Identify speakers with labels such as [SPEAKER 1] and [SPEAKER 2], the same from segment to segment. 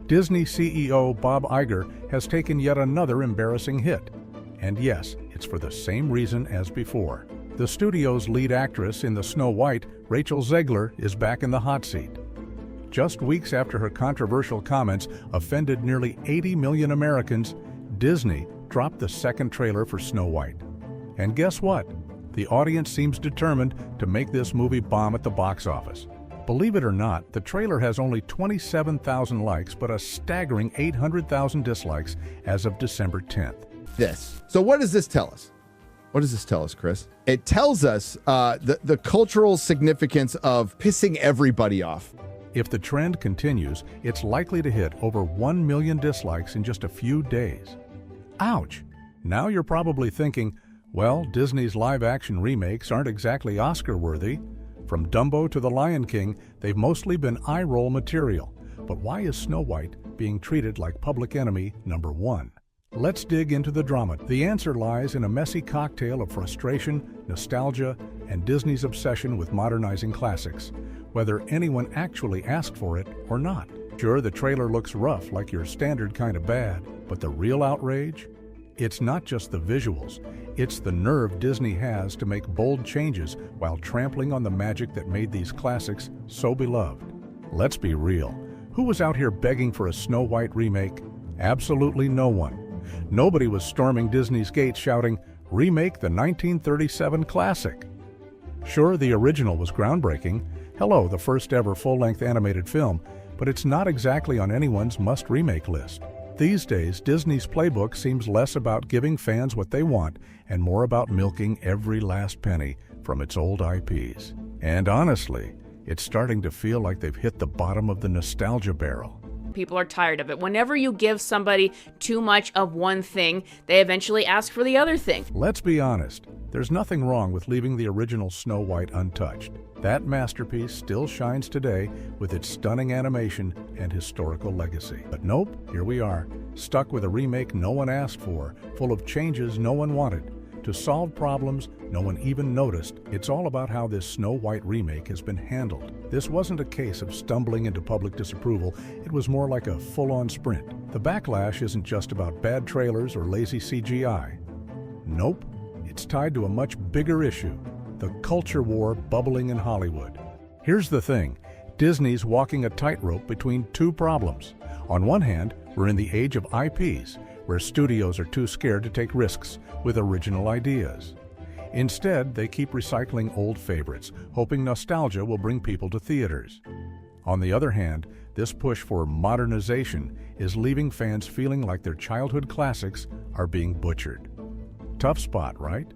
[SPEAKER 1] Disney CEO Bob Iger has taken yet another embarrassing hit. And yes, it's for the same reason as before. The studio's lead actress in the Snow White, Rachel Zegler, is back in the hot seat. Just weeks after her controversial comments offended nearly 80 million Americans, Disney dropped the second trailer for Snow White. And guess what? The audience seems determined to make this movie bomb at the box office. Believe it or not, the trailer has only 27,000 likes, but a staggering 800,000 dislikes as of December 10th.
[SPEAKER 2] So what does this tell us? What does this tell us, Chris? It tells us the cultural significance of pissing everybody off.
[SPEAKER 1] If the trend continues, it's likely to hit over 1 million dislikes in just a few days. Ouch! Now you're probably thinking, well, Disney's live-action remakes aren't exactly Oscar-worthy. From Dumbo to The Lion King, they've mostly been eye-roll material. But why is Snow White being treated like public enemy number one? Let's dig into the drama. The answer lies in a messy cocktail of frustration, nostalgia, and Disney's obsession with modernizing classics, whether anyone actually asked for it or not. Sure, the trailer looks rough, like your standard kind of bad, but the real outrage? It's not just the visuals, it's the nerve Disney has to make bold changes while trampling on the magic that made these classics so beloved. Let's be real. Who was out here begging for a Snow White remake? Absolutely no one. Nobody was storming Disney's gates shouting, "Remake the 1937 classic." Sure, the original was groundbreaking. Hello, the first ever full-length animated film, but it's not exactly on anyone's must-remake list. These days, Disney's playbook seems less about giving fans what they want and more about milking every last penny from its old IPs. And honestly, it's starting to feel like they've hit the bottom of the nostalgia barrel.
[SPEAKER 3] People are tired of it. Whenever you give somebody too much of one thing, they eventually ask for the other thing.
[SPEAKER 1] Let's be honest, there's nothing wrong with leaving the original Snow White untouched. That masterpiece still shines today with its stunning animation and historical legacy. But nope, here we are, stuck with a remake no one asked for, full of changes no one wanted, to solve problems no one even noticed. It's all about how this Snow White remake has been handled. This wasn't a case of stumbling into public disapproval, it was more like a full-on sprint. The backlash isn't just about bad trailers or lazy CGI. Nope, it's tied to a much bigger issue, the culture war bubbling in Hollywood. Here's the thing, Disney's walking a tightrope between two problems. On one hand, we're in the age of IPs, where studios are too scared to take risks with original ideas. Instead, they keep recycling old favorites, hoping nostalgia will bring people to theaters. On the other hand, this push for modernization is leaving fans feeling like their childhood classics are being butchered. Tough spot, right?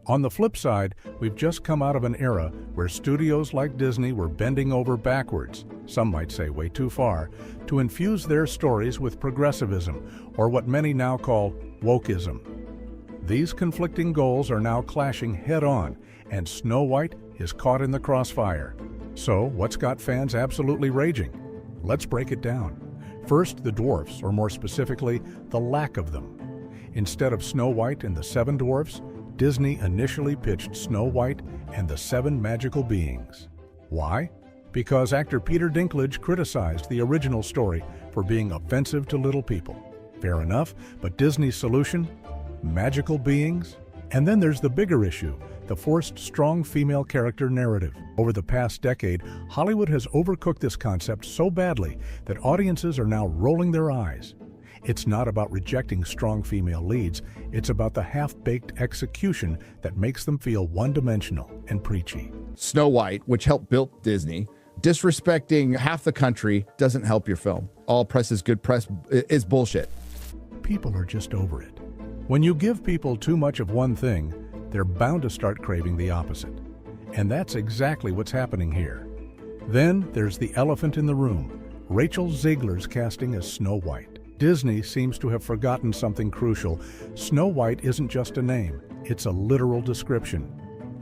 [SPEAKER 1] On the flip side, we've just come out of an era where studios like Disney were bending over backwards, some might say way too far, to infuse their stories with progressivism, or what many now call wokeism. These conflicting goals are now clashing head-on, and Snow White is caught in the crossfire. So, what's got fans absolutely raging? Let's break it down. First, the dwarfs, or more specifically, the lack of them. Instead of Snow White and the Seven Dwarfs, Disney initially pitched Snow White and the Seven Magical Beings. Why? Because actor Peter Dinklage criticized the original story for being offensive to little people. Fair enough, but Disney's solution? Magical beings? And then there's the bigger issue, the forced strong female character narrative. Over the past decade, Hollywood has overcooked this concept so badly that audiences are now rolling their eyes. It's not about rejecting strong female leads, it's about the half-baked execution that makes them feel one-dimensional and preachy.
[SPEAKER 2] Snow White, which helped build Disney, disrespecting half the country doesn't help your film. All press is good press is bullshit.
[SPEAKER 1] People are just over it. When you give people too much of one thing, they're bound to start craving the opposite. And that's exactly what's happening here. Then there's the elephant in the room, Rachel Zegler's casting as Snow White. Disney seems to have forgotten something crucial. Snow White isn't just a name, it's a literal description.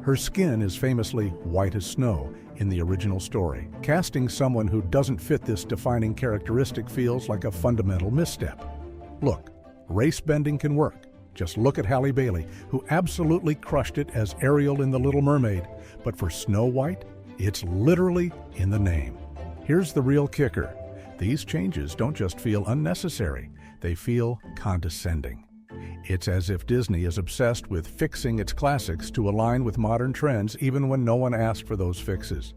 [SPEAKER 1] Her skin is famously white as snow in the original story. Casting someone who doesn't fit this defining characteristic feels like a fundamental misstep. Look, race bending can work. Just look at Halle Bailey, who absolutely crushed it as Ariel in The Little Mermaid. But for Snow White, it's literally in the name. Here's the real kicker. These changes don't just feel unnecessary, they feel condescending. It's as if Disney is obsessed with fixing its classics to align with modern trends even when no one asked for those fixes.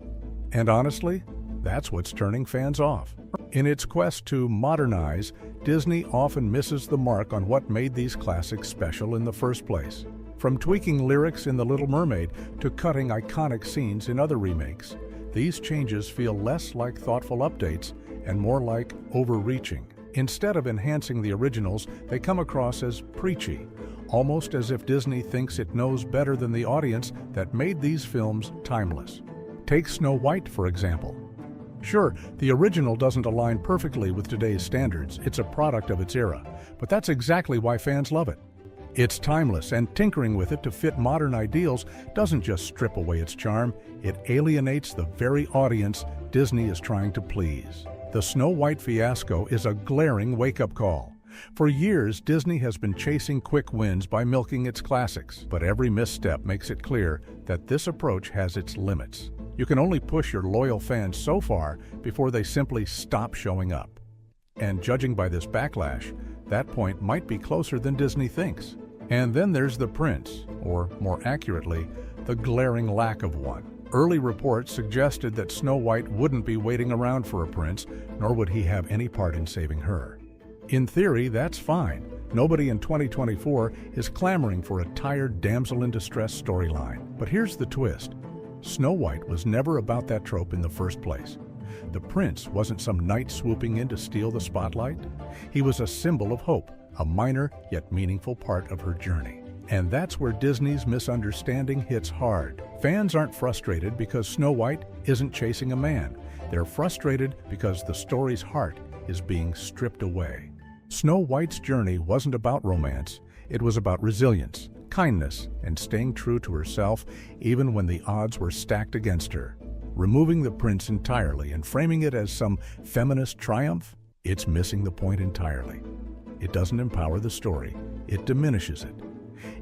[SPEAKER 1] And honestly, that's what's turning fans off. In its quest to modernize, Disney often misses the mark on what made these classics special in the first place. From tweaking lyrics in The Little Mermaid to cutting iconic scenes in other remakes, these changes feel less like thoughtful updates and more like overreaching. Instead of enhancing the originals, they come across as preachy, almost as if Disney thinks it knows better than the audience that made these films timeless. Take Snow White, for example. Sure, the original doesn't align perfectly with today's standards, it's a product of its era, but that's exactly why fans love it. It's timeless, and tinkering with it to fit modern ideals doesn't just strip away its charm, it alienates the very audience Disney is trying to please. The Snow White fiasco is a glaring wake-up call. For years, Disney has been chasing quick wins by milking its classics, but every misstep makes it clear that this approach has its limits. You can only push your loyal fans so far before they simply stop showing up. And judging by this backlash, that point might be closer than Disney thinks. And then there's the prince, or more accurately, the glaring lack of one. Early reports suggested that Snow White wouldn't be waiting around for a prince, nor would he have any part in saving her. In theory, that's fine. Nobody in 2024 is clamoring for a tired damsel in distress storyline. But here's the twist. Snow White was never about that trope in the first place. The prince wasn't some knight swooping in to steal the spotlight. He was a symbol of hope, a minor yet meaningful part of her journey. And that's where Disney's misunderstanding hits hard. Fans aren't frustrated because Snow White isn't chasing a man. They're frustrated because the story's heart is being stripped away. Snow White's journey wasn't about romance. It was about resilience, kindness, and staying true to herself even when the odds were stacked against her. Removing the prince entirely and framing it as some feminist triumph, it's missing the point entirely. It doesn't empower the story, it diminishes it.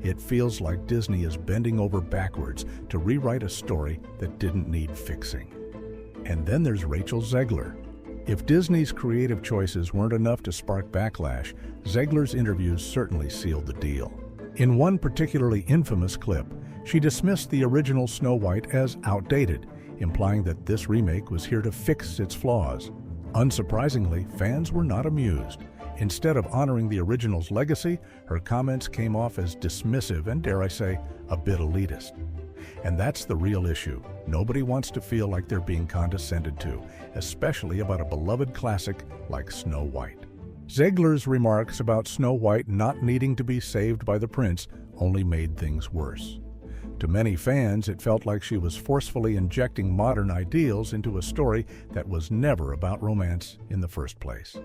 [SPEAKER 1] It feels like Disney is bending over backwards to rewrite a story that didn't need fixing. And then there's Rachel Zegler. If Disney's creative choices weren't enough to spark backlash, Zegler's interviews certainly sealed the deal. In one particularly infamous clip, she dismissed the original Snow White as outdated, implying that this remake was here to fix its flaws. Unsurprisingly, fans were not amused. Instead of honoring the original's legacy, her comments came off as dismissive and, dare I say, a bit elitist. And that's the real issue. Nobody wants to feel like they're being condescended to, especially about a beloved classic like Snow White. Zegler's remarks about Snow White not needing to be saved by the prince only made things worse. To many fans, it felt like she was forcefully injecting modern ideals into a story that was never about romance in the first place.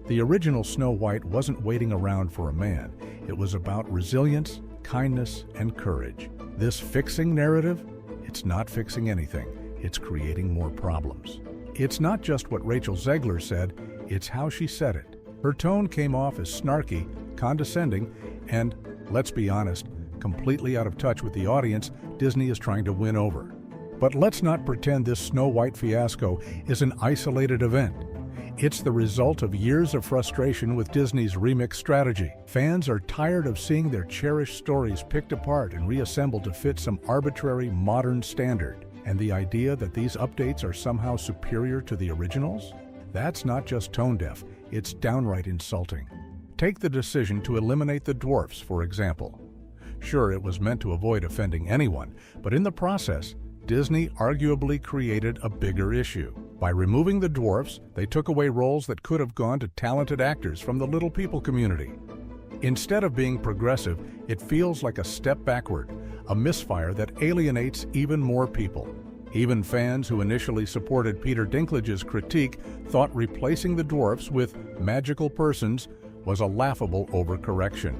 [SPEAKER 1] The original Snow White wasn't waiting around for a man. It was about resilience, kindness, and courage. This fixing narrative, it's not fixing anything. It's creating more problems. It's not just what Rachel Zegler said, it's how she said it. Her tone came off as snarky, condescending, and, let's be honest, completely out of touch with the audience Disney is trying to win over. But let's not pretend this Snow White fiasco is an isolated event. It's the result of years of frustration with Disney's remix strategy. Fans are tired of seeing their cherished stories picked apart and reassembled to fit some arbitrary modern standard. And the idea that these updates are somehow superior to the originals? That's not just tone-deaf, it's downright insulting. Take the decision to eliminate the dwarfs, for example. Sure, it was meant to avoid offending anyone, but in the process, Disney arguably created a bigger issue. By removing the dwarfs, they took away roles that could have gone to talented actors from the Little People community. Instead of being progressive, it feels like a step backward, a misfire that alienates even more people. Even fans who initially supported Peter Dinklage's critique thought replacing the dwarfs with magical persons was a laughable overcorrection.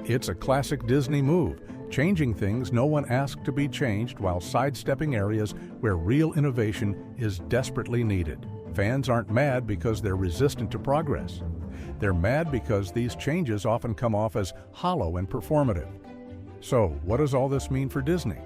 [SPEAKER 1] It's a classic Disney move, changing things no one asked to be changed while sidestepping areas where real innovation is desperately needed. Fans aren't mad because they're resistant to progress. They're mad because these changes often come off as hollow and performative. So, what does all this mean for Disney?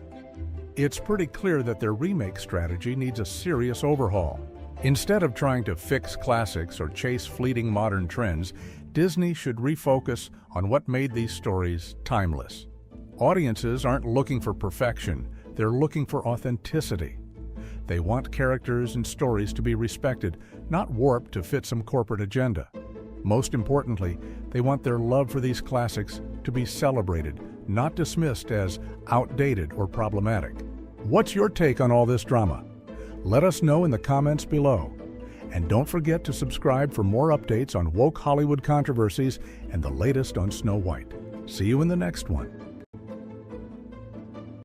[SPEAKER 1] It's pretty clear that their remake strategy needs a serious overhaul. Instead of trying to fix classics or chase fleeting modern trends, Disney should refocus on what made these stories timeless. Audiences aren't looking for perfection, they're looking for authenticity. They want characters and stories to be respected, not warped to fit some corporate agenda. Most importantly, they want their love for these classics to be celebrated, not dismissed as outdated or problematic. What's your take on all this drama? Let us know in the comments below. And don't forget to subscribe for more updates on woke Hollywood controversies and the latest on Snow White. See you in the next one.